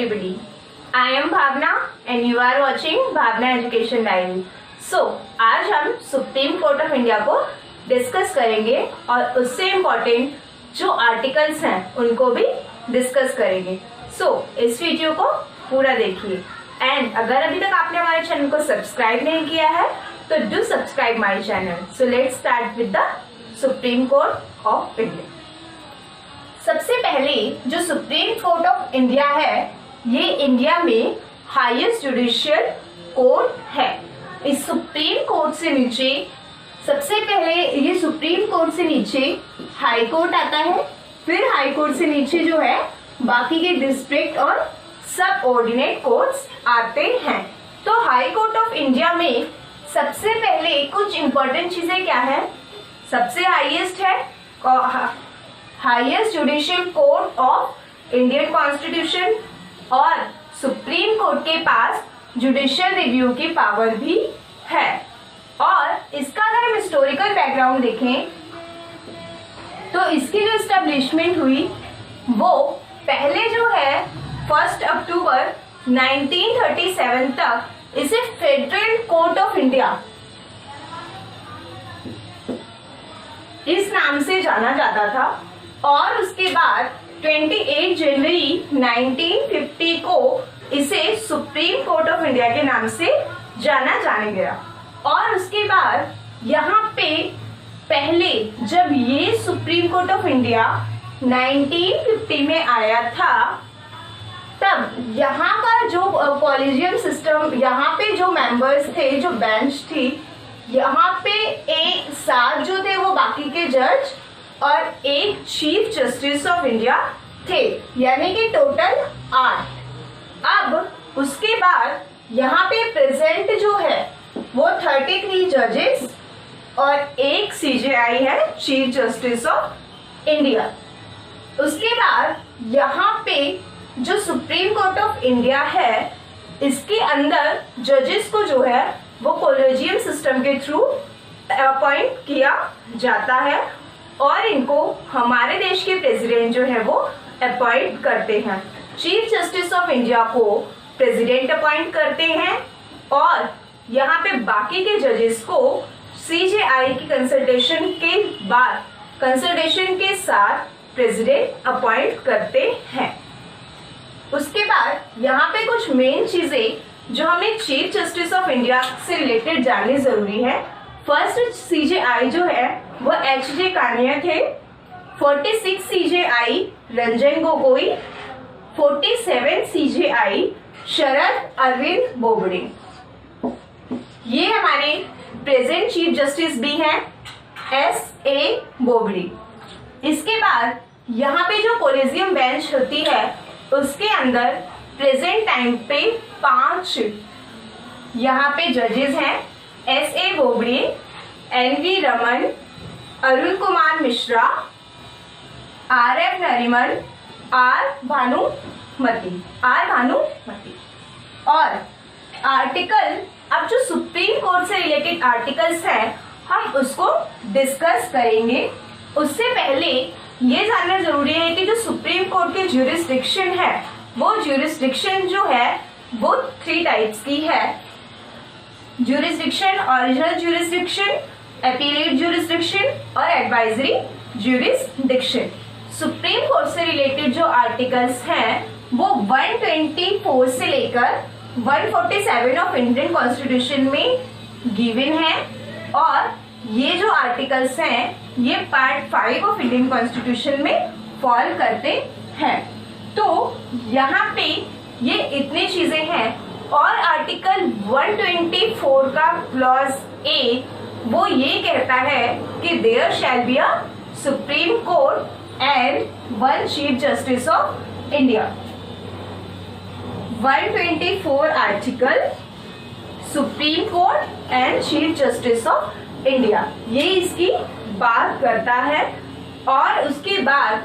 everybody. I am Bhavna and you are watching Bhavna Education Diary. आज हम supreme court of India को discuss करेंगे और उससे इम्पोर्टेंट जो आर्टिकल्स हैं उनको भी डिस्कस करेंगे. इस वीडियो को पूरा देखिए एंड अगर अभी तक आपने हमारे चैनल को सब्सक्राइब नहीं किया है तो do subscribe my channel. Let's start with the supreme court of India. सबसे पहले जो सुप्रीम कोर्ट ऑफ इंडिया है ये इंडिया में हाईएस्ट जुडिशियल कोर्ट है. इस सुप्रीम कोर्ट से नीचे सबसे पहले ये सुप्रीम कोर्ट से नीचे हाई कोर्ट आता है, फिर हाई कोर्ट से नीचे जो है बाकी के डिस्ट्रिक्ट और सब ऑर्डिनेट कोर्ट्स आते हैं. तो हाई कोर्ट ऑफ इंडिया में सबसे पहले कुछ इंपॉर्टेंट चीजें क्या है. सबसे हाईएस्ट है highest judicial court of Indian constitution और सुप्रीम कोर्ट के पास जुडिशियल रिव्यू की पावर भी है. और इसका अगर हम हिस्टोरिकल बैकग्राउंड देखें तो इसकी जो एस्टेब्लिशमेंट हुई वो पहले जो है 1 अक्टूबर 1937 तक इसे फेडरल कोर्ट ऑफ इंडिया इस नाम से जाना जाता था और उसके बाद 28 जनवरी 1950 को इसे सुप्रीम कोर्ट ऑफ इंडिया के नाम से जाना जाने गया. और उसके बाद यहाँ पे पहले जब ये सुप्रीम कोर्ट ऑफ इंडिया 1950 में आया था तब यहाँ का जो कॉलेजियम सिस्टम, यहाँ पे जो मेंबर्स थे, जो बेंच थी, यहाँ पे एक 7 जो थे वो बाकी के जज और एक चीफ जस्टिस ऑफ इंडिया थे, यानी कि टोटल 8. अब उसके बाद यहाँ पे प्रेजेंट जो है वो 33 जजेस और एक सीजेआई है, चीफ जस्टिस ऑफ इंडिया. उसके बाद यहाँ पे जो सुप्रीम कोर्ट ऑफ इंडिया है इसके अंदर जजेस को जो है वो कॉलेजियम सिस्टम के थ्रू अपॉइंट किया जाता है और इनको हमारे देश के प्रेसिडेंट जो है वो अपॉइंट करते हैं. चीफ जस्टिस ऑफ इंडिया को प्रेसिडेंट अपॉइंट करते हैं और यहाँ पे बाकी के जजेस को सीजेआई की कंसल्टेशन के बाद कंसल्टेशन के साथ प्रेसिडेंट अपॉइंट करते हैं. उसके बाद यहाँ पे कुछ मेन चीजें जो हमें चीफ जस्टिस ऑफ इंडिया से रिलेटेड जाननी जरूरी है. फर्स्ट सीजेआई जो है वो एच.जे. कानिया थे. 46 सीजेआई रंजन गोगोई. 47 सीजेआई शरद अरविंद बोबडे. ये हमारे प्रेजेंट चीफ जस्टिस भी हैं S.A. बोबडे. इसके बाद यहाँ पे जो कॉलेजियम बेंच होती है उसके अंदर प्रेजेंट टाइम पे 5 यहाँ पे जजेस हैं. S.A. Bobde, N.V. Raman, Arun Kumar Mishra, R.F. Nariman, R Bhanumati. और आर्टिकल, अब जो सुप्रीम कोर्ट से रिलेटेड आर्टिकल्स हैं हम उसको डिस्कस करेंगे. उससे पहले ये जानना जरूरी है कि जो सुप्रीम कोर्ट की ज्यूरिसडिक्शन है वो ज्यूरिसडिक्शन जो है वो 3 टाइप्स की है. Jurisdiction, original jurisdiction, appellate jurisdiction और एडवाइजरी ज्यूरिसडिक्शन. सुप्रीम कोर्ट से रिलेटेड जो आर्टिकल्स हैं वो 124 से लेकर 147 ऑफ इंडियन कॉन्स्टिट्यूशन में गिवन है और ये जो आर्टिकल्स हैं ये पार्ट 5 ऑफ इंडियन कॉन्स्टिट्यूशन में फॉल करते हैं. तो यहाँ पे ये इतनी चीजें हैं और आर्टिकल 124 का क्लॉज ए वो ये कहता है कि there shall be a supreme court and 1 chief justice of India. 124 article supreme court and chief justice of India ये इसकी बात करता है. और उसके बाद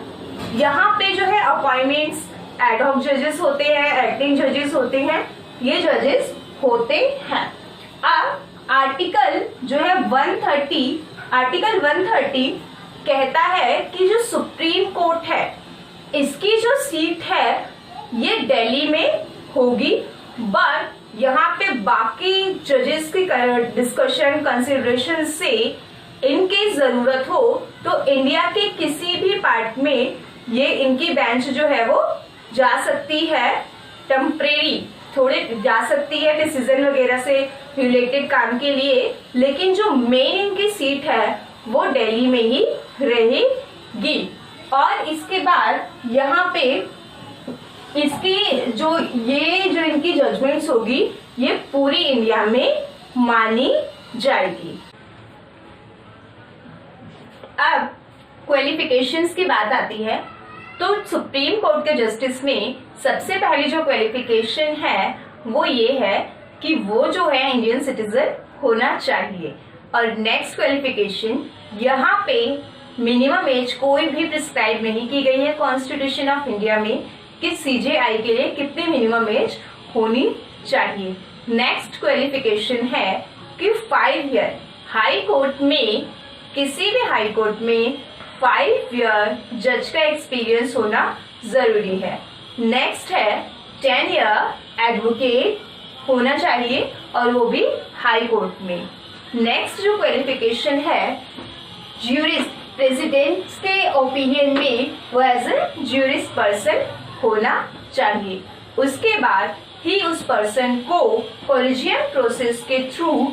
यहाँ पे जो है अपॉइंटमेंट्स एडहॉक जजेस होते हैं, एक्टिंग जजेस होते हैं, ये जजेस होते हैं. अब आर्टिकल जो है 130, आर्टिकल 130 कहता है कि जो सुप्रीम कोर्ट है इसकी जो सीट है ये दिल्ली में होगी, बट यहाँ पे बाकी जजेस की डिस्कशन कंसिडरेशन से इनकी जरूरत हो तो इंडिया के किसी भी पार्ट में ये इनकी बेंच जो है वो जा सकती है, टेम्परेरी थोड़े जा सकती है डिसीजन वगैरह से रिलेटेड काम के लिए, लेकिन जो मेन इनकी सीट है वो दिल्ली में ही रहेगी। और इसके बाद यहाँ पे इसकी जो इनकी जजमेंट्स होगी ये पूरी इंडिया में मानी जाएगी। अब क्वालिफिकेशंस की बात आती है तो सुप्रीम कोर्ट के जस्टिस में सबसे पहली जो क्वालिफिकेशन है वो ये है कि वो जो है इंडियन सिटीजन होना चाहिए। और नेक्स्ट क्वालिफिकेशन यहाँ पे मिनिमम एज कोई भी प्रिस्क्राइब नहीं की गई है कॉन्स्टिट्यूशन ऑफ इंडिया में कि सीजेआई के लिए कितनी मिनिमम एज होनी चाहिए। नेक्स्ट क्वालिफिकेशन है कि 5 ईयर हाई कोर्ट में, किसी भी हाई कोर्ट में 5 ईयर जज का एक्सपीरियंस होना जरूरी है। नेक्स्ट है 10 ईयर एडवोकेट होना चाहिए और वो भी हाई कोर्ट में। नेक्स्ट जो क्वालिफिकेशन है ज्यूरिस्ट, प्रेसिडेंट के ओपिनियन में वो एज ए ज्यूरिस्ट पर्सन होना चाहिए। उसके बाद ही उस पर्सन को कॉलेजियम प्रोसेस के थ्रू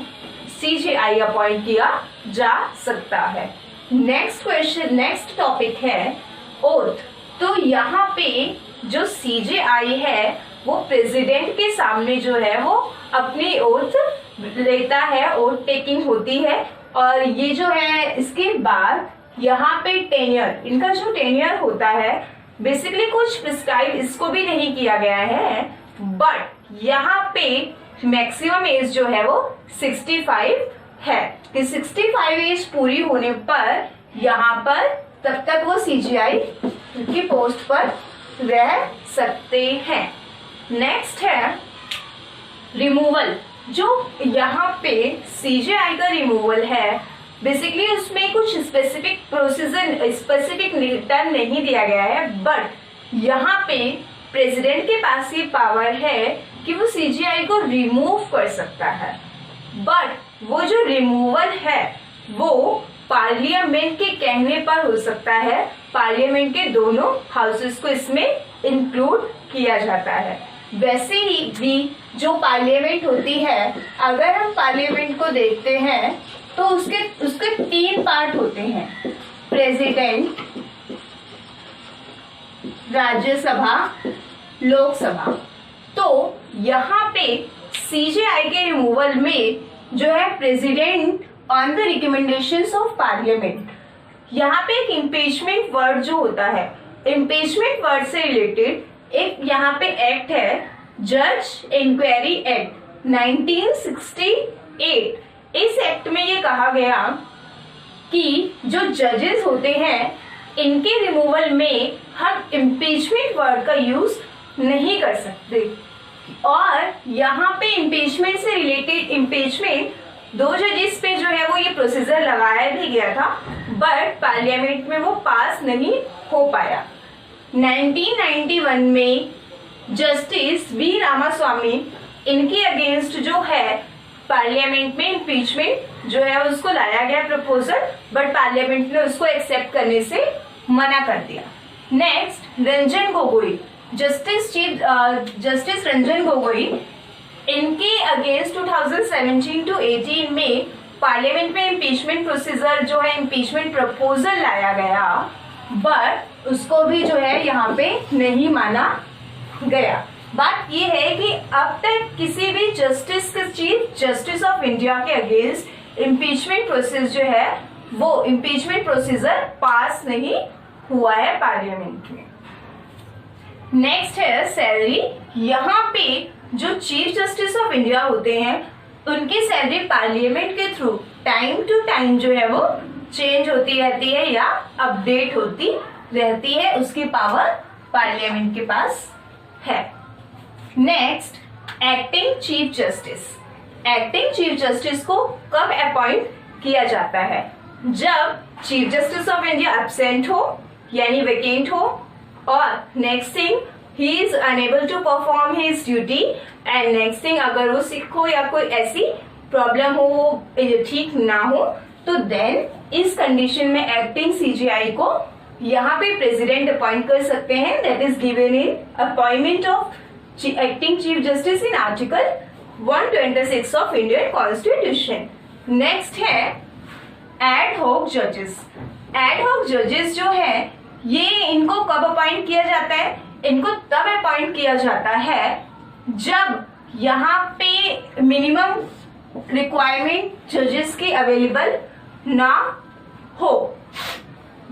सीजेआई अपॉइंट किया जा सकता है। नेक्स्ट टॉपिक है ओथ। तो यहाँ पे जो सीजेआई है वो प्रेसिडेंट के सामने जो है वो अपनी ओथ लेता है, ओथ टेकिंग होती है। और ये जो है इसके बाद यहाँ पे टेन्योर, इनका जो टेन्योर होता है बेसिकली कुछ प्रिस्क्राइब इसको भी नहीं किया गया है, बट यहाँ पे मैक्सिमम एज जो है वो 65 है कि 65 एज पूरी होने पर यहाँ पर तब तक वो सीजीआई की पोस्ट पर रह सकते हैं। नेक्स्ट है रिमूवल। जो यहाँ पे सीजेआई का रिमूवल है बेसिकली उसमें कुछ स्पेसिफिक प्रोसीजर, स्पेसिफिक टर्म नहीं दिया गया है, बट यहाँ पे प्रेसिडेंट के पास ये पावर है कि वो सीजीआई को रिमूव कर सकता है। बट वो जो रिमूवल है वो पार्लियामेंट के कहने पर हो सकता है, पार्लियामेंट के दोनों हाउसेस को इसमें इंक्लूड किया जाता है। वैसे ही भी जो पार्लियामेंट होती है, अगर हम पार्लियामेंट को देखते हैं तो उसके 3 पार्ट होते हैं, प्रेसिडेंट, राज्यसभा, लोकसभा। तो यहाँ पे सीजेआई के रिमूवल में जो है president on the recommendations of parliament, यहाँ पे एक इम्पीचमेंट वर्ड जो होता है, इम्पीचमेंट वर्ड से रिलेटेड एक यहाँ पे एक्ट है, जज इंक्वायरी एक्ट 1968। इस एक्ट में ये कहा गया कि जो जजेस होते हैं इनके रिमूवल में हम इम्पीचमेंट वर्ड का यूज नहीं कर सकते। और यहाँ पे इम्पीचमेंट से रिलेटेड इम्पीचमेंट 2 जजेस पे जो है वो ये प्रोसीजर लगाया भी गया था, बट पार्लियामेंट में वो पास नहीं हो पाया। 1991 में जस्टिस वी रामास्वामी, इनके अगेंस्ट जो है पार्लियामेंट में इम्पीचमेंट जो है उसको लाया गया प्रपोजल, बट पार्लियामेंट ने उसको एक्सेप्ट करने से मना कर दिया। नेक्स्ट रंजन गोगोई, जस्टिस रंजन गोगोई, इनके अगेंस्ट 2017 to 18 में पार्लियामेंट में इम्पीचमेंट प्रोसीजर जो है, इम्पीचमेंट प्रपोजल लाया गया, बट उसको भी जो है यहाँ पे नहीं माना गया। बात ये है कि अब तक किसी भी चीफ जस्टिस ऑफ इंडिया के अगेंस्ट इम्पीचमेंट प्रोसेस जो है वो इम्पीचमेंट प्रोसीजर पास नहीं हुआ है पार्लियामेंट में। नेक्स्ट है सैलरी। यहाँ पे जो चीफ जस्टिस ऑफ इंडिया होते हैं उनकी सैलरी पार्लियामेंट के थ्रू टाइम टू टाइम जो है वो चेंज होती रहती है या अपडेट होती रहती है, उसकी पावर पार्लियामेंट के पास है। Next acting chief justice. Acting chief justice को कब अपॉइंट किया जाता है? जब chief justice of India absent हो यानी वेकेंट हो, और next thing he is unable to perform his duty. And next thing, अगर वो सिक हो या कोई ऐसी प्रॉब्लम हो वो ठीक ना हो, तो देन इस कंडीशन में एक्टिंग सीजीआई को यहाँ पे प्रेसिडेंट अपॉइंट कर सकते हैं। That is given in appointment of acting chief justice in article 126 of Indian constitution. Next है एड हॉक जजेस। एड हॉक जजेस जो है ये इनको कब अपॉइंट किया जाता है? इनको तब अपॉइंट किया जाता है जब यहाँ पे मिनिमम रिक्वायरमेंट जजेस की अवेलेबल ना हो।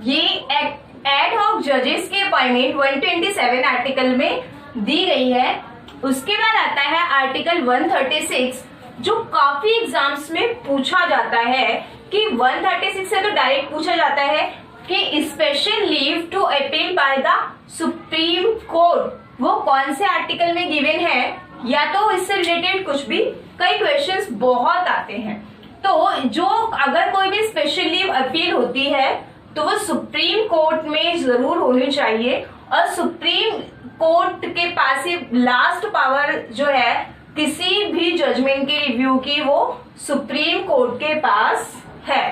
ये एड हॉक जजेस की अपॉइंटमेंट 127 आर्टिकल में दी गई है। उसके बाद आता है आर्टिकल 136 जो काफी एग्जाम्स में पूछा जाता है कि 136 से तो डायरेक्ट पूछा जाता है कि special leave to appeal by the supreme court वो कौन से आर्टिकल में गिवन है, या तो इससे रिलेटेड कुछ भी कई क्वेश्चंस बहुत आते हैं। तो जो अगर कोई भी स्पेशल लीव अपील होती है तो वो सुप्रीम कोर्ट में जरूर होनी चाहिए, और सुप्रीम कोर्ट के पास ही लास्ट पावर जो है किसी भी जजमेंट के रिव्यू की वो सुप्रीम कोर्ट के पास है।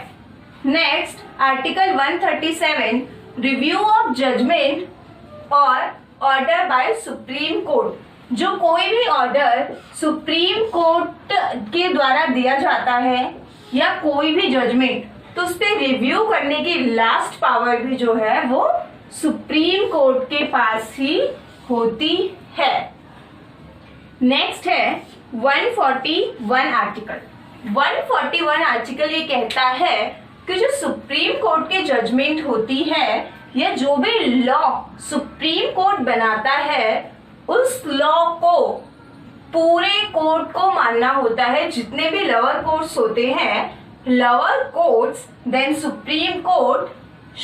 Next article 137 review of judgement और ऑर्डर बाय सुप्रीम कोर्ट। जो कोई भी ऑर्डर सुप्रीम कोर्ट के द्वारा दिया जाता है या कोई भी जजमेंट, तो उस पर रिव्यू करने की लास्ट पावर भी जो है वो सुप्रीम कोर्ट के पास ही होती है। नेक्स्ट है 141 आर्टिकल। 141 आर्टिकल ये कहता है कि जो सुप्रीम कोर्ट के जजमेंट होती है या जो भी लॉ सुप्रीम कोर्ट बनाता है उस लॉ को पूरे कोर्ट को मानना होता है। जितने भी लोअर कोर्ट्स होते हैं, lower courts then supreme court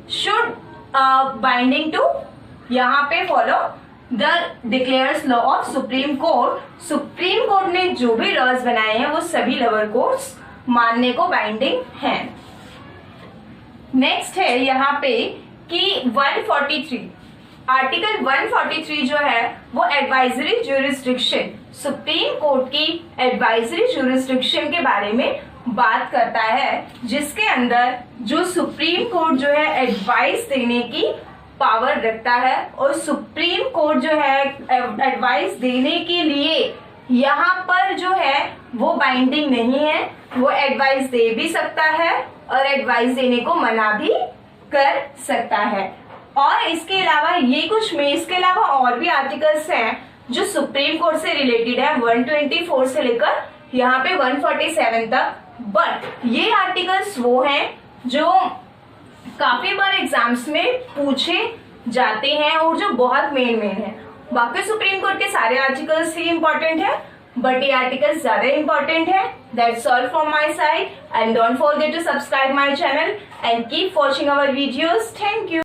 should binding to यहाँ पे follow the declares law of supreme court. Supreme court ने जो भी लॉज बनाए हैं वो सभी लोअर कोर्ट्स मानने को बाइंडिंग हैं। नेक्स्ट है यहाँ पे कि 143 आर्टिकल 143 जो है वो एडवाइजरी ज्यूरिसडिक्शन, सुप्रीम कोर्ट की एडवाइजरी ज्यूरिसडिक्शन के बारे में बात करता है, जिसके अंदर जो सुप्रीम कोर्ट जो है एडवाइस देने की पावर रखता है। और सुप्रीम कोर्ट जो है एडवाइस देने के लिए यहाँ पर जो है वो बाइंडिंग नहीं है, वो एडवाइस दे भी सकता है और एडवाइस देने को मना भी कर सकता है। और इसके अलावा ये कुछ में इसके अलावा और भी आर्टिकल्स हैं जो सुप्रीम कोर्ट से रिलेटेड है, 124 से लेकर यहाँ पे 147 तक। बट ये आर्टिकल्स वो हैं जो काफी बार एग्जाम्स में पूछे जाते हैं और जो बहुत मेन है। बाकी सुप्रीम कोर्ट के सारे आर्टिकल्स ही इंपॉर्टेंट है, बट ये आर्टिकल्स ज्यादा इंपॉर्टेंट है। That's all from my side, and don't forget to subscribe my channel and keep watching our videos. Thank you.